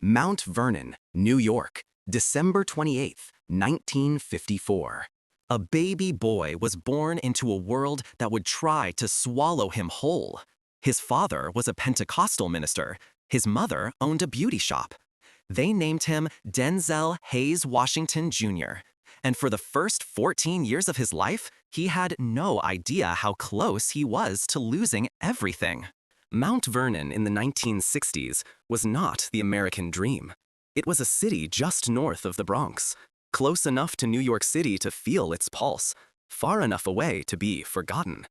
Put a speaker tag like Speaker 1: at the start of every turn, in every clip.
Speaker 1: Mount Vernon, New York, December 28, 1954. A baby boy was born into a world that would try to swallow him whole. His father was a Pentecostal minister. His mother owned a beauty shop. They named him Denzel Hayes Washington Jr., and for the first 14 years of his life, he had no idea how close he was to losing everything. Mount Vernon in the 1960s was not the American dream. It was a city just north of the Bronx, close enough to New York City to feel its pulse, far enough away to be forgotten.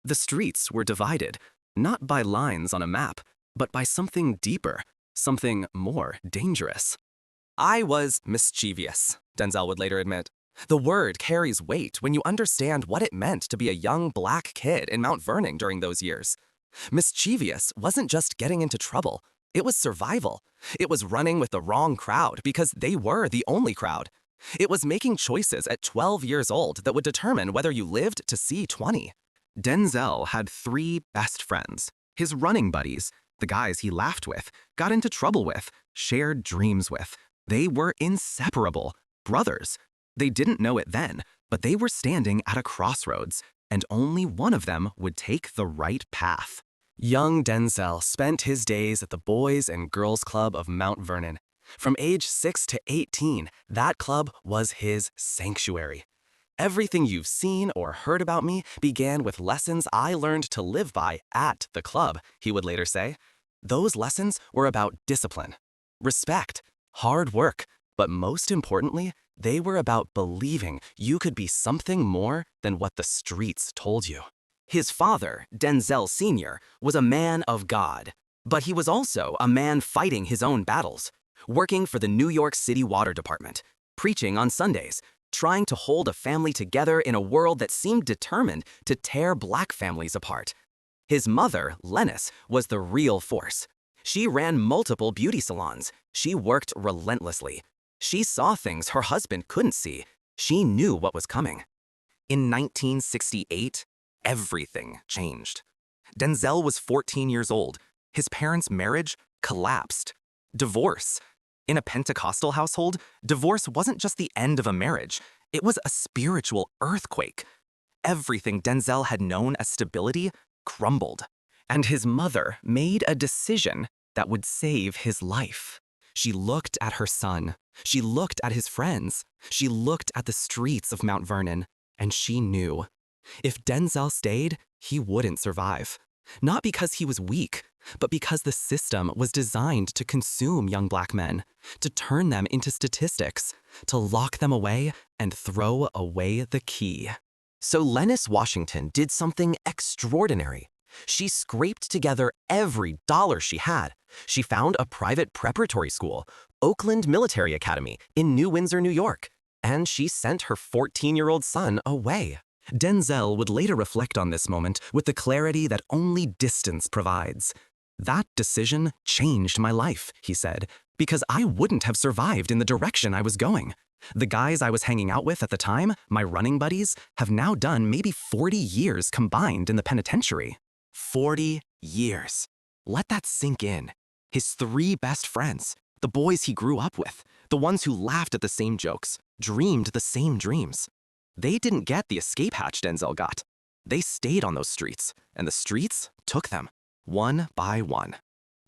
Speaker 1: The streets were divided, not by lines on a map, but by something deeper, something more dangerous. "I was mischievous," Denzel would later admit. The word carries weight when you understand what it meant to be a young black kid in Mount Vernon during those years. Mischievous wasn't just getting into trouble. It was survival. It was running with the wrong crowd because they were the only crowd. It was making choices at 12 years old that would determine whether you lived to see 20. Denzel had 3 best friends. His running buddies, the guys he laughed with, got into trouble with, shared dreams with. They were inseparable, brothers. They didn't know it then, but they were standing at a crossroads, and only one of them would take the right path. Young Denzel spent his days at the Boys and Girls Club of Mount Vernon. From age 6 to 18, that club was his sanctuary. "Everything you've seen or heard about me began with lessons I learned to live by at the club," he would later say. Those lessons were about discipline, respect, hard work, but most importantly, they were about believing you could be something more than what the streets told you. His father, Denzel Sr., was a man of God, but he was also a man fighting his own battles, working for the New York City Water Department, preaching on Sundays, trying to hold a family together in a world that seemed determined to tear black families apart. His mother, Lennis, was the real force. She ran multiple beauty salons. She worked relentlessly. She saw things her husband couldn't see. She knew what was coming. In 1968, everything changed. Denzel was 14 years old. His parents' marriage collapsed. Divorce. In a Pentecostal household, divorce wasn't just the end of a marriage. It was a spiritual earthquake. Everything Denzel had known as stability crumbled. And his mother made a decision that would save his life. She looked at her son. She looked at his friends. She looked at the streets of Mount Vernon, and she knew. If Denzel stayed, he wouldn't survive. Not because he was weak, but because the system was designed to consume young black men, to turn them into statistics, to lock them away and throw away the key. So Lennis Washington did something extraordinary. She scraped together every dollar she had. She found a private preparatory school, Oakland Military Academy, in New Windsor, New York, and she sent her 14-year-old son away. Denzel would later reflect on this moment with the clarity that only distance provides. "That decision changed my life," he said, "because I wouldn't have survived in the direction I was going. The guys I was hanging out with at the time, my running buddies, have now done maybe 40 years combined in the penitentiary." 40 years. Let that sink in. His 3 best friends, the boys he grew up with, the ones who laughed at the same jokes, dreamed the same dreams. They didn't get the escape hatch Denzel got. They stayed on those streets, and the streets took them, one by one.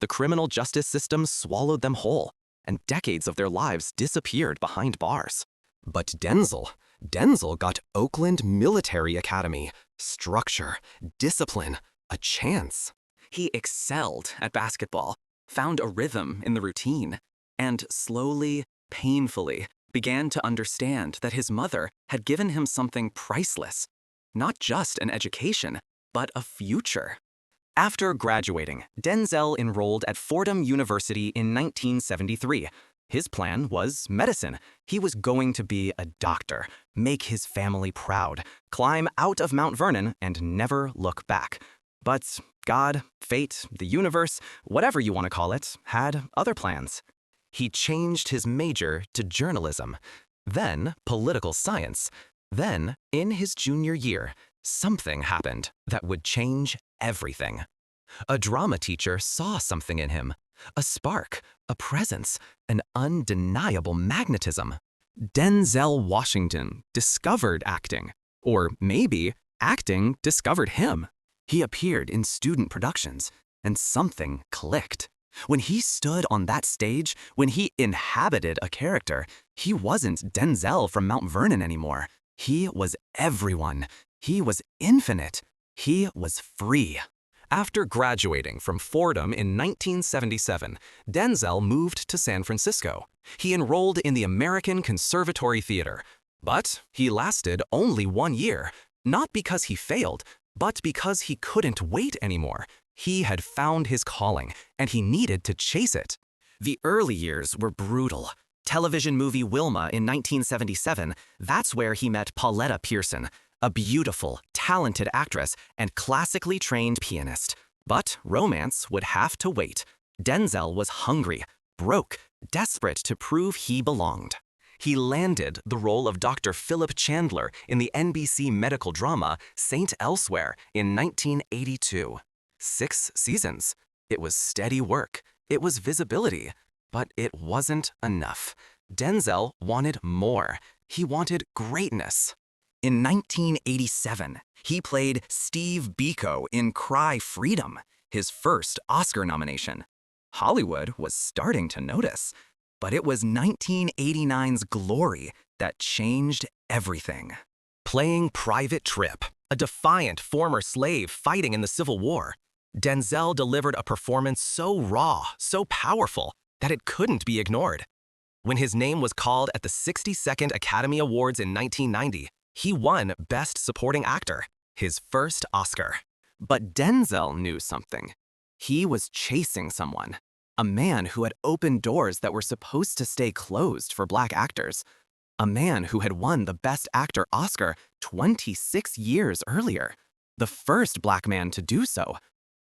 Speaker 1: The criminal justice system swallowed them whole, and decades of their lives disappeared behind bars. But Denzel got Oakland Military Academy, structure, discipline, a chance. He excelled at basketball, found a rhythm in the routine, and slowly, painfully, began to understand that his mother had given him something priceless. Not just an education, but a future. After graduating, Denzel enrolled at Fordham University in 1973. His plan was medicine. He was going to be a doctor, make his family proud, climb out of Mount Vernon, and never look back. But God, fate, the universe, whatever you want to call it, had other plans. He changed his major to journalism, then political science. Then, in his junior year, something happened that would change everything. A drama teacher saw something in him. A spark, a presence, an undeniable magnetism. Denzel Washington discovered acting. Or maybe acting discovered him. He appeared in student productions, and something clicked. When he stood on that stage, when he inhabited a character, he wasn't Denzel from Mount Vernon anymore. He was everyone. He was infinite. He was free. After graduating from Fordham in 1977, Denzel moved to San Francisco. He enrolled in the American Conservatory Theater. But he lasted only 1 year, not because he failed, but because he couldn't wait anymore. He had found his calling, and he needed to chase it. The early years were brutal. Television movie Wilma in 1977, that's where he met Pauletta Pearson, a beautiful, talented actress and classically trained pianist. But romance would have to wait. Denzel was hungry, broke, desperate to prove he belonged. He landed the role of Dr. Philip Chandler in the NBC medical drama Saint Elsewhere in 1982. 6 seasons. It was steady work. It was visibility. But it wasn't enough. Denzel wanted more. He wanted greatness. In 1987, he played Steve Biko in Cry Freedom, his first Oscar nomination. Hollywood was starting to notice, but it was 1989's Glory that changed everything. Playing Private Trip, a defiant former slave fighting in the Civil War, Denzel delivered a performance so raw, so powerful, that it couldn't be ignored. When his name was called at the 62nd Academy Awards in 1990, he won Best Supporting Actor, his first Oscar. But Denzel knew something. He was chasing someone, a man who had opened doors that were supposed to stay closed for Black actors, a man who had won the Best Actor Oscar 26 years earlier, the first Black man to do so,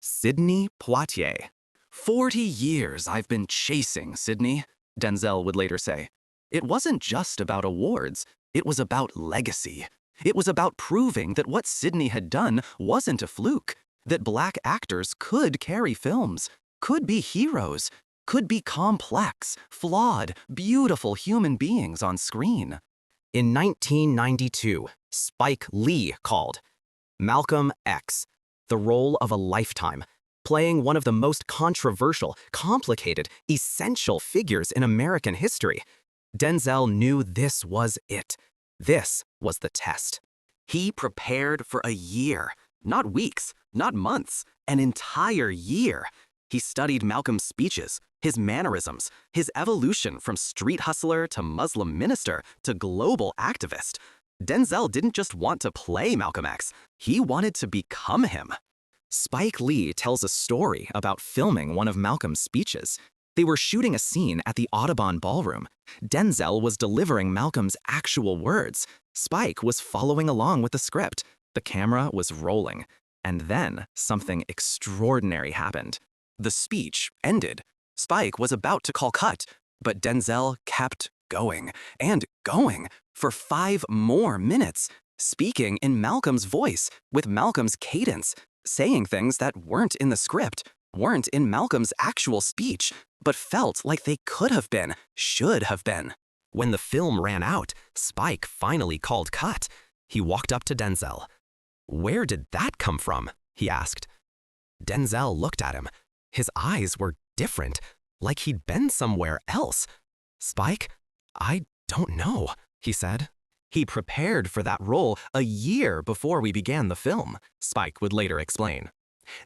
Speaker 1: Sidney Poitier. 40 years I've been chasing Sidney, Denzel would later say. It wasn't just about awards, it was about legacy. It was about proving that what Sidney had done wasn't a fluke, that Black actors could carry films, could be heroes, could be complex, flawed, beautiful human beings on screen. In 1992, Spike Lee called Malcolm X, the role of a lifetime, playing one of the most controversial, complicated, essential figures in American history. Denzel knew this was it. This was the test. He prepared for a year, not weeks, not months, an entire year. He studied Malcolm's speeches, his mannerisms, his evolution from street hustler to Muslim minister to global activist. Denzel didn't just want to play Malcolm X, he wanted to become him. Spike Lee tells a story about filming one of Malcolm's speeches. They were shooting a scene at the Audubon Ballroom. Denzel was delivering Malcolm's actual words. Spike was following along with the script. The camera was rolling. And then something extraordinary happened. The speech ended. Spike was about to call cut, but Denzel kept going and going for 5 more minutes, speaking in Malcolm's voice, with Malcolm's cadence, saying things that weren't in the script, weren't in Malcolm's actual speech, but felt like they could have been, should have been. When the film ran out, Spike finally called cut. He walked up to Denzel. "Where did that come from?" he asked. Denzel looked at him. His eyes were different, like he'd been somewhere else. "Spike, I don't know," he said. "He prepared for that role a year before we began the film," Spike would later explain.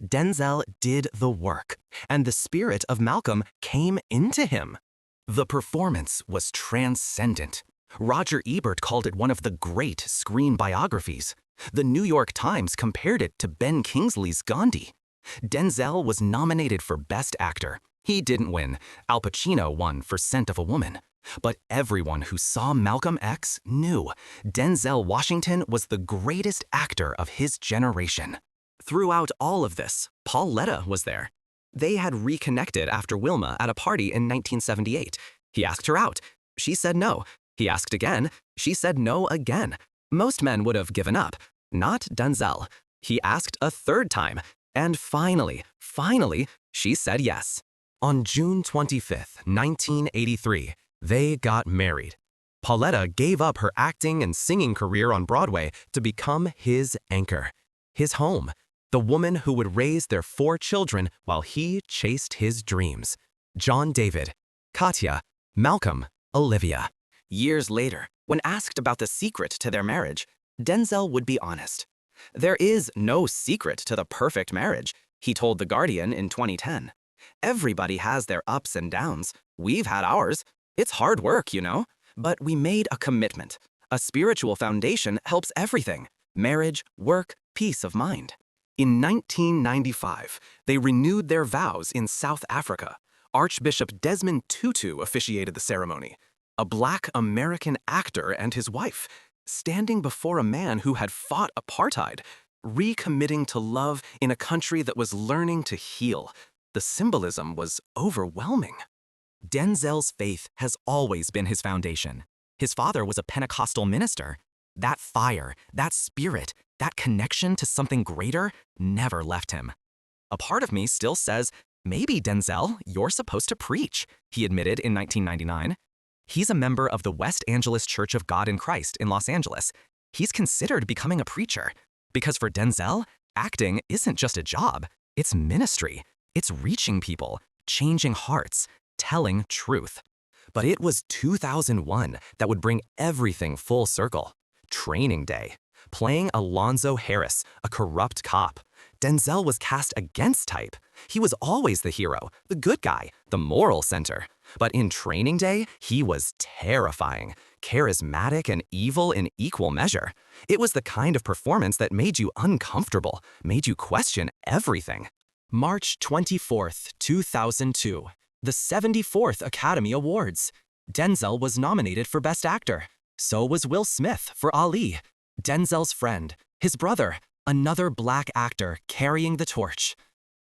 Speaker 1: Denzel did the work, and the spirit of Malcolm came into him. The performance was transcendent. Roger Ebert called it one of the great screen biographies. The New York Times compared it to Ben Kingsley's Gandhi. Denzel was nominated for Best Actor. He didn't win. Al Pacino won for Scent of a Woman. But everyone who saw Malcolm X knew Denzel Washington was the greatest actor of his generation. Throughout all of this, Pauletta was there. They had reconnected after Wilma at a party in 1978. He asked her out. She said no. He asked again. She said no again. Most men would have given up. Not Denzel. He asked a third time. And finally, she said yes. On June 25, 1983, they got married. Pauletta gave up her acting and singing career on Broadway to become his anchor, his home, the woman who would raise their 4 children while he chased his dreams. John David, Katya, Malcolm, Olivia. Years later, when asked about the secret to their marriage, Denzel would be honest. "There is no secret to the perfect marriage," he told The Guardian in 2010. "Everybody has their ups and downs. We've had ours. It's hard work, you know. But we made a commitment. A spiritual foundation helps everything: marriage, work, peace of mind." In 1995, they renewed their vows in South Africa. Archbishop Desmond Tutu officiated the ceremony, a Black American actor and his wife, standing before a man who had fought apartheid, recommitting to love in a country that was learning to heal. The symbolism was overwhelming. Denzel's faith has always been his foundation. His father was a Pentecostal minister. That fire, that spirit, that connection to something greater never left him. "A part of me still says, maybe, Denzel, you're supposed to preach," he admitted in 1999. He's a member of the West Angeles Church of God in Christ in Los Angeles. He's considered becoming a preacher. Because for Denzel, acting isn't just a job, it's ministry. It's reaching people, changing hearts, telling truth. But it was 2001 that would bring everything full circle. Training Day. Playing Alonzo Harris, a corrupt cop. Denzel was cast against type. He was always the hero, the good guy, the moral center. But in Training Day, he was terrifying, charismatic and evil in equal measure. It was the kind of performance that made you uncomfortable, made you question everything. March 24th, 2002. The 74th Academy Awards. Denzel was nominated for Best Actor. So was Will Smith for Ali. Denzel's friend, his brother, another Black actor carrying the torch.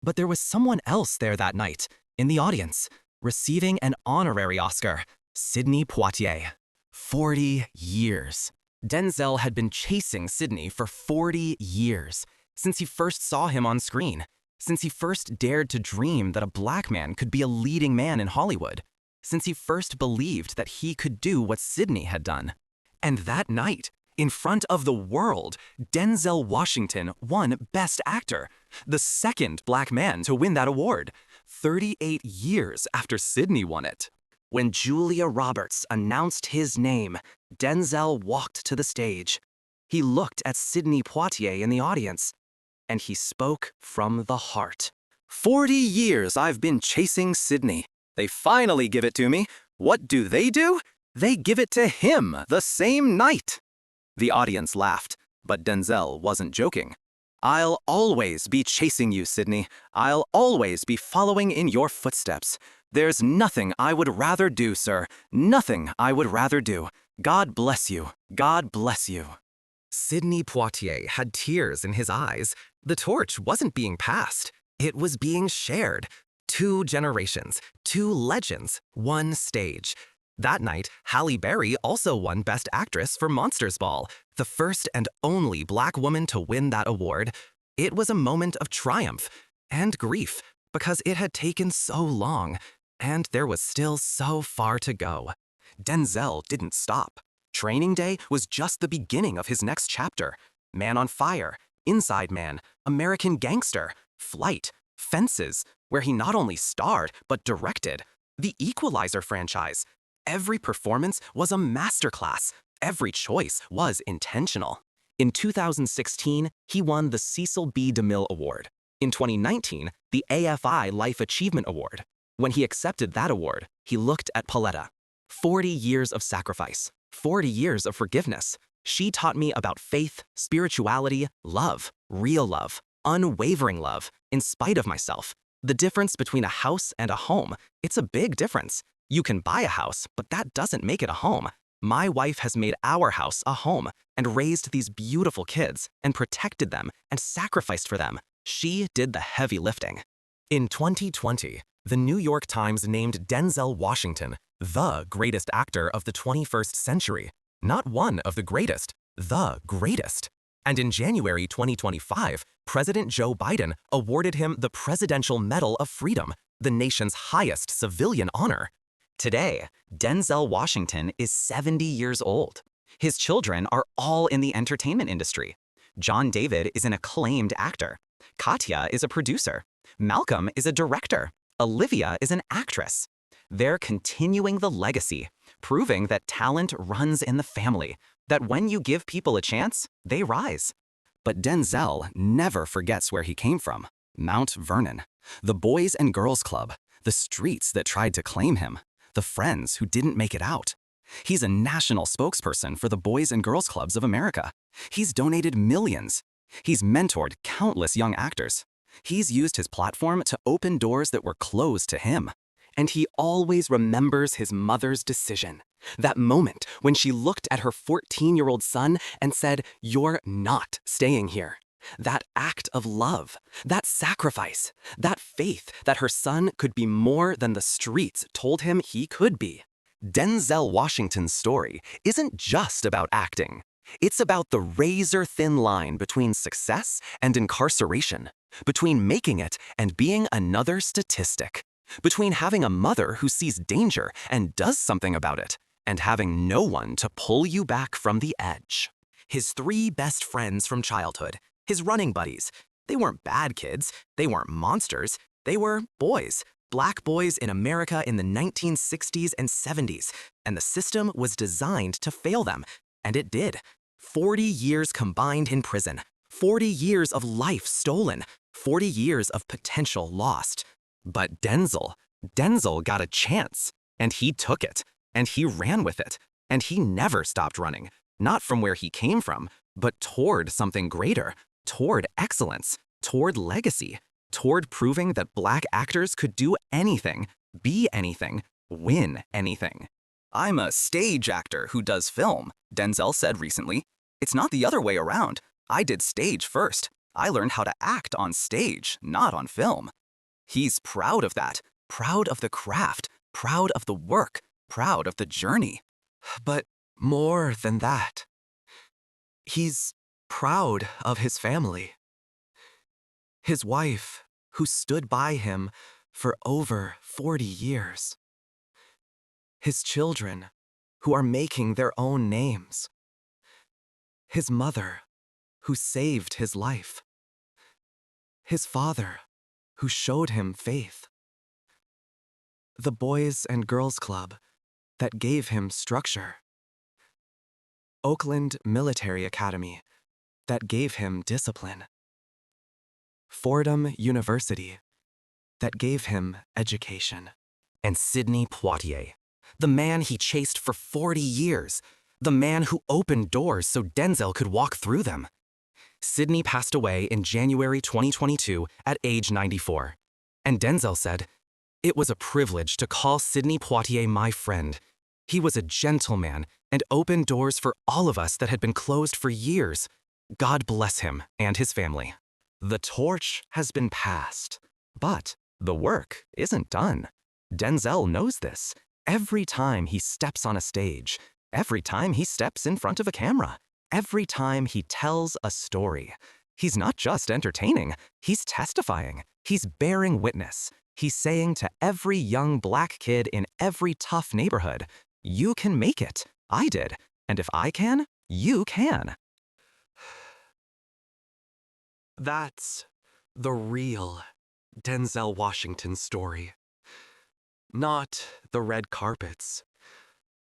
Speaker 1: But there was someone else there that night, in the audience, receiving an honorary Oscar: Sidney Poitier. 40 years. Denzel had been chasing Sidney for 40 years, since he first saw him on screen, since he first dared to dream that a Black man could be a leading man in Hollywood, since he first believed that he could do what Sidney had done. And that night, in front of the world, Denzel Washington won Best Actor, the second Black man to win that award, 38 years after Sidney won it. When Julia Roberts announced his name, Denzel walked to the stage. He looked at Sidney Poitier in the audience, and he spoke from the heart. "40 years I've been chasing Sidney. They finally give it to me. What do? They give it to him the same night." The audience laughed, but Denzel wasn't joking. "I'll always be chasing you, Sidney. I'll always be following in your footsteps. There's nothing I would rather do, sir. Nothing I would rather do. God bless you. God bless you." Sidney Poitier had tears in his eyes. The torch wasn't being passed. It was being shared. 2 generations, 2 legends, 1 stage. That night, Halle Berry also won Best Actress for Monsters Ball, the first and only Black woman to win that award. It was a moment of triumph and grief, because it had taken so long, and there was still so far to go. Denzel didn't stop. Training Day was just the beginning of his next chapter. Man on Fire, Inside Man, American Gangster, Flight, Fences, where he not only starred, but directed. The Equalizer franchise. Every performance was a masterclass. Every choice was intentional. In 2016, he won the Cecil B. DeMille Award. In 2019, the AFI Life Achievement Award. When he accepted that award, he looked at Pauletta. 40 years of sacrifice, 40 years of forgiveness. She taught me about faith, spirituality, love, real love, unwavering love, in spite of myself. The difference between a house and a home, it's a big difference. You can buy a house, but that doesn't make it a home. My wife has made our house a home and raised these beautiful kids and protected them and sacrificed for them. She did the heavy lifting. In 2020, the New York Times named Denzel Washington the greatest actor of the 21st century. Not one of the greatest, the greatest. And in January 2025, President Joe Biden awarded him the Presidential Medal of Freedom, the nation's highest civilian honor. Today, Denzel Washington is 70 years old. His children are all in the entertainment industry. John David is an acclaimed actor. Katya is a producer. Malcolm is a director. Olivia is an actress. They're continuing the legacy, proving that talent runs in the family, that when you give people a chance, they rise. But Denzel never forgets where he came from. Mount Vernon, the Boys and Girls Club, the streets that tried to claim him, the friends who didn't make it out. He's a national spokesperson for the Boys and Girls Clubs of America. He's donated millions. He's mentored countless young actors. He's used his platform to open doors that were closed to him. And he always remembers his mother's decision. That moment when she looked at her 14-year-old son and said, "You're not staying here." That act of love, that sacrifice, that faith that her son could be more than the streets told him he could be. Denzel Washington's story isn't just about acting. It's about the razor-thin line between success and incarceration, between making it and being another statistic, between having a mother who sees danger and does something about it, and having no one to pull you back from the edge. His three best friends from childhood, his running buddies, they weren't bad kids, they weren't monsters, they were boys. Black boys in America in the 1960s and 70s, and the system was designed to fail them, and it did. 40 years combined in prison, 40 years of life stolen, 40 years of potential lost. But Denzel got a chance, and he took it, and he ran with it, and he never stopped running, not from where he came from, but toward something greater, toward excellence, toward legacy, toward proving that Black actors could do anything, be anything, win anything. "I'm a stage actor who does film," Denzel said recently. "It's not the other way around. I did stage first. I learned how to act on stage, not on film." He's proud of that, proud of the craft, proud of the work, proud of the journey. But more than that, he's proud of his family. His wife, who stood by him for over 40 years. His children, who are making their own names. His mother, who saved his life. His father, who showed him faith. The Boys and Girls Club that gave him structure. Oakland Military Academy that gave him discipline. Fordham University that gave him education. And Sidney Poitier, the man he chased for 40 years, the man who opened doors so Denzel could walk through them. Sidney passed away in January 2022 at age 94. And Denzel said, "It was a privilege to call Sidney Poitier my friend. He was a gentleman and opened doors for all of us that had been closed for years. God bless him and his family." The torch has been passed, but the work isn't done. Denzel knows this. Every time he steps on a stage, every time he steps in front of a camera, every time he tells a story, he's not just entertaining, he's testifying, he's bearing witness. He's saying to every young Black kid in every tough neighborhood, "You can make it. I did. And if I can, you can." That's the real Denzel Washington story. Not the red carpets,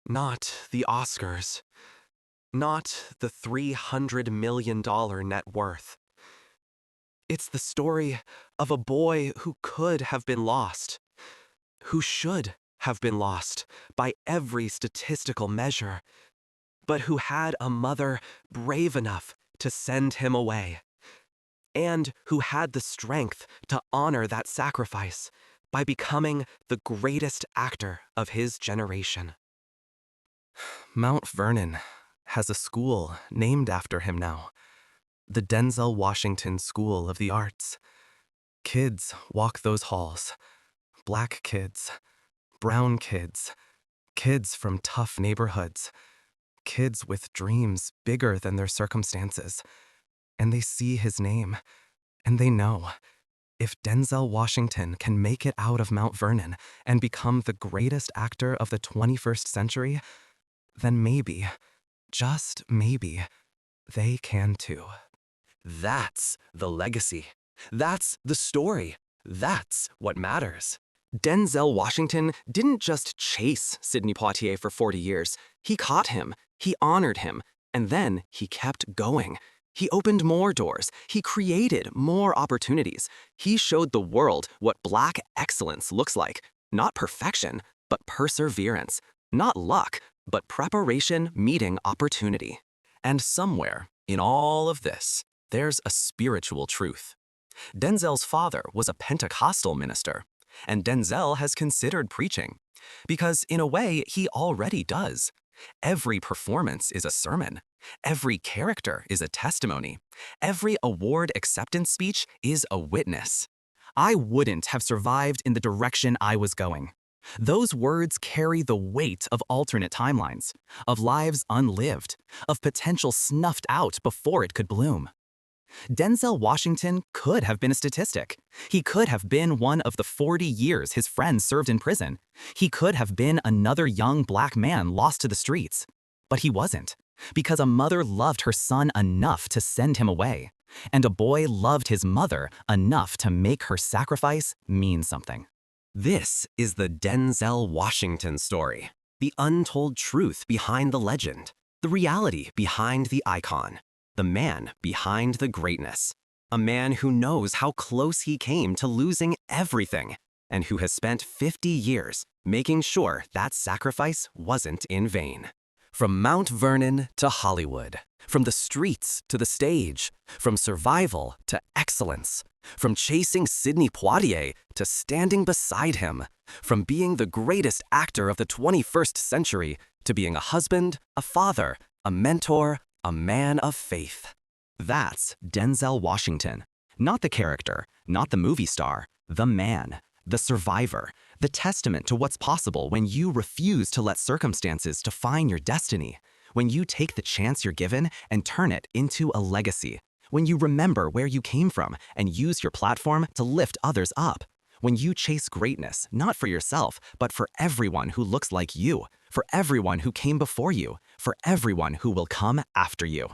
Speaker 1: not the Oscars, not the $300 million net worth. It's the story of a boy who could have been lost, who should have been lost by every statistical measure, but who had a mother brave enough to send him away, and who had the strength to honor that sacrifice by becoming the greatest actor of his generation. Mount Vernon has a school named after him now, the Denzel Washington School of the Arts. Kids walk those halls, Black kids, brown kids, kids from tough neighborhoods, kids with dreams bigger than their circumstances. And they see his name, and they know If Denzel Washington can make it out of Mount Vernon and become the greatest actor of the 21st century, then maybe, just maybe, they can too. That's the legacy. That's the story. That's what matters. Denzel Washington didn't just chase Sidney Poitier for 40 years. He caught him, he honored him, and then he kept going. He opened more doors. He created more opportunities. He showed the world what Black excellence looks like. Not perfection, but perseverance. Not luck, but preparation meeting opportunity. And somewhere in all of this, there's a spiritual truth. Denzel's father was a Pentecostal minister, and Denzel has considered preaching, because in a way, he already does. Every performance is a sermon. Every character is a testimony. Every award acceptance speech is a witness. I wouldn't have survived in the direction I was going. Those words carry the weight of alternate timelines, of lives unlived, of potential snuffed out before it could bloom. Denzel Washington could have been a statistic. He could have been one of the 40 years his friends served in prison. He could have been another young Black man lost to the streets. But he wasn't, because a mother loved her son enough to send him away, and a boy loved his mother enough to make her sacrifice mean something. This is the Denzel Washington story, the untold truth behind the legend, the reality behind the icon. The man behind the greatness. A man who knows how close he came to losing everything, and who has spent 50 years making sure that sacrifice wasn't in vain. From Mount Vernon to Hollywood, from the streets to the stage, from survival to excellence, from chasing Sidney Poitier to standing beside him, from being the greatest actor of the 21st century to being a husband, a father, a mentor, a man of faith. That's Denzel Washington. Not the character, not the movie star, the man, the survivor, the testament to what's possible when you refuse to let circumstances define your destiny, when you take the chance you're given and turn it into a legacy, when you remember where you came from and use your platform to lift others up, when you chase greatness, not for yourself, but for everyone who looks like you, for everyone who came before you, for everyone who will come after you.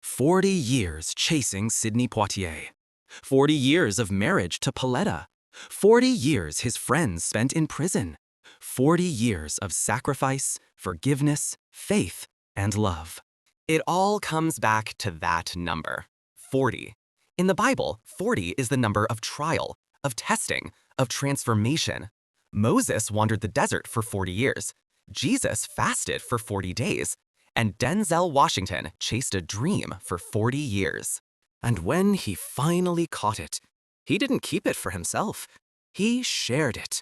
Speaker 1: 40 years chasing Sidney Poitier. 40 years of marriage to Pauletta. 40 years his friends spent in prison. 40 years of sacrifice, forgiveness, faith, and love. It all comes back to that number, 40. In the Bible, 40 is the number of trial, of testing, of transformation. Moses wandered the desert for 40 years. Jesus fasted for 40 days. And Denzel Washington chased a dream for 40 years. And when he finally caught it, he didn't keep it for himself. He shared it.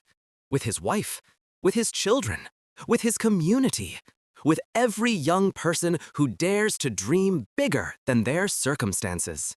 Speaker 1: With his wife, with his children, with his community, with every young person who dares to dream bigger than their circumstances.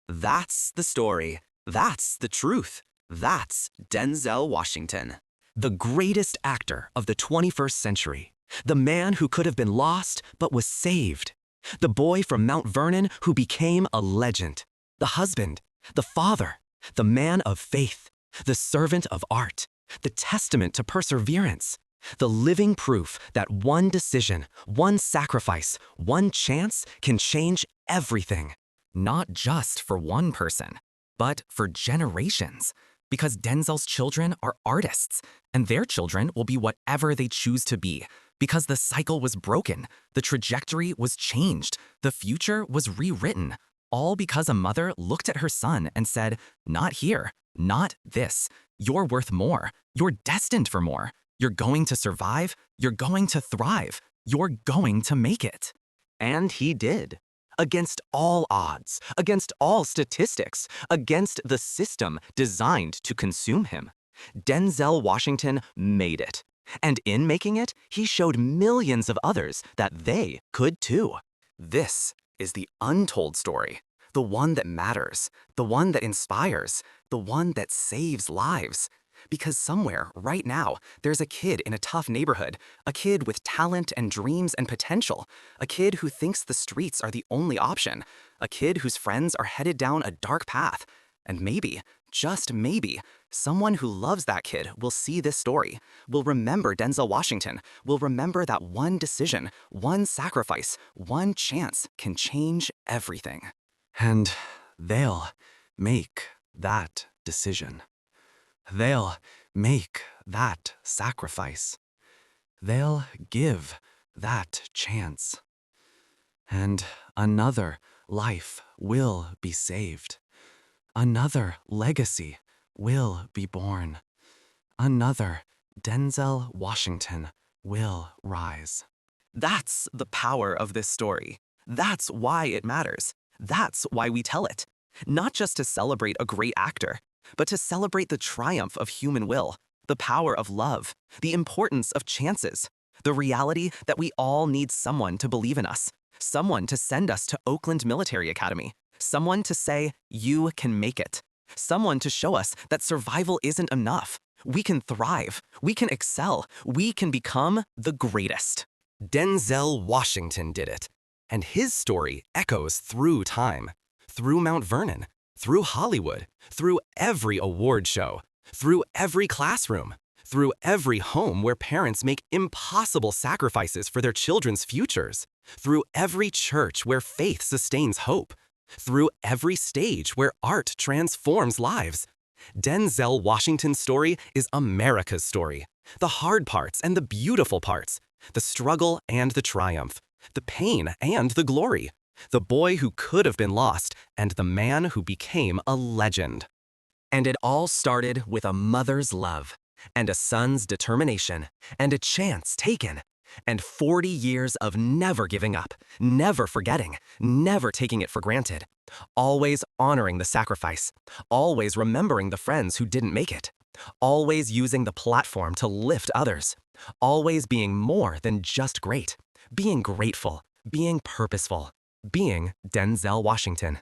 Speaker 1: That's the story. That's the truth. That's Denzel Washington, the greatest actor of the 21st century, the man who could have been lost but was saved, the boy from Mount Vernon who became a legend, the husband, the father, the man of faith, the servant of art, the testament to perseverance, the living proof that one decision, one sacrifice, one chance can change everything, not just for one person, but for generations. Because Denzel's children are artists, and their children will be whatever they choose to be. Because the cycle was broken, the trajectory was changed, the future was rewritten. All because a mother looked at her son and said, "Not here, not this. You're worth more. You're destined for more. You're going to survive. You're going to thrive. You're going to make it." And he did. Against all odds, against all statistics, against the system designed to consume him. Denzel Washington made it. And in making it, he showed millions of others that they could too. This is the untold story, the one that matters, the one that inspires, the one that saves lives. Because somewhere, right now, there's a kid in a tough neighborhood, a kid with talent and dreams and potential, a kid who thinks the streets are the only option, a kid whose friends are headed down a dark path, and maybe just maybe, someone who loves that kid will see this story, will remember Denzel Washington, will remember that one decision, one sacrifice, one chance can change everything. And they'll make that decision. They'll make that sacrifice. They'll give that chance. And another life will be saved. Another legacy will be born. Another Denzel Washington will rise. That's the power of this story. That's why it matters. That's why we tell it. Not just to celebrate a great actor, but to celebrate the triumph of human will, the power of love, the importance of chances, the reality that we all need someone to believe in us, someone to send us to Oakland Military Academy, someone to say, you can make it, someone to show us that survival isn't enough. We can thrive, we can excel, we can become the greatest. Denzel Washington did it, and his story echoes through time, through Mount Vernon, through Hollywood, through every award show, through every classroom, through every home where parents make impossible sacrifices for their children's futures, through every church where faith sustains hope, through every stage where art transforms lives. Denzel Washington's story is America's story. The hard parts and the beautiful parts, the struggle and the triumph, the pain and the glory, the boy who could have been lost and the man who became a legend. And it all started with a mother's love, and a son's determination, and a chance taken, and 40 years of never giving up, never forgetting, never taking it for granted, always honoring the sacrifice, always remembering the friends who didn't make it, always using the platform to lift others, always being more than just great, being grateful, being purposeful, being Denzel Washington.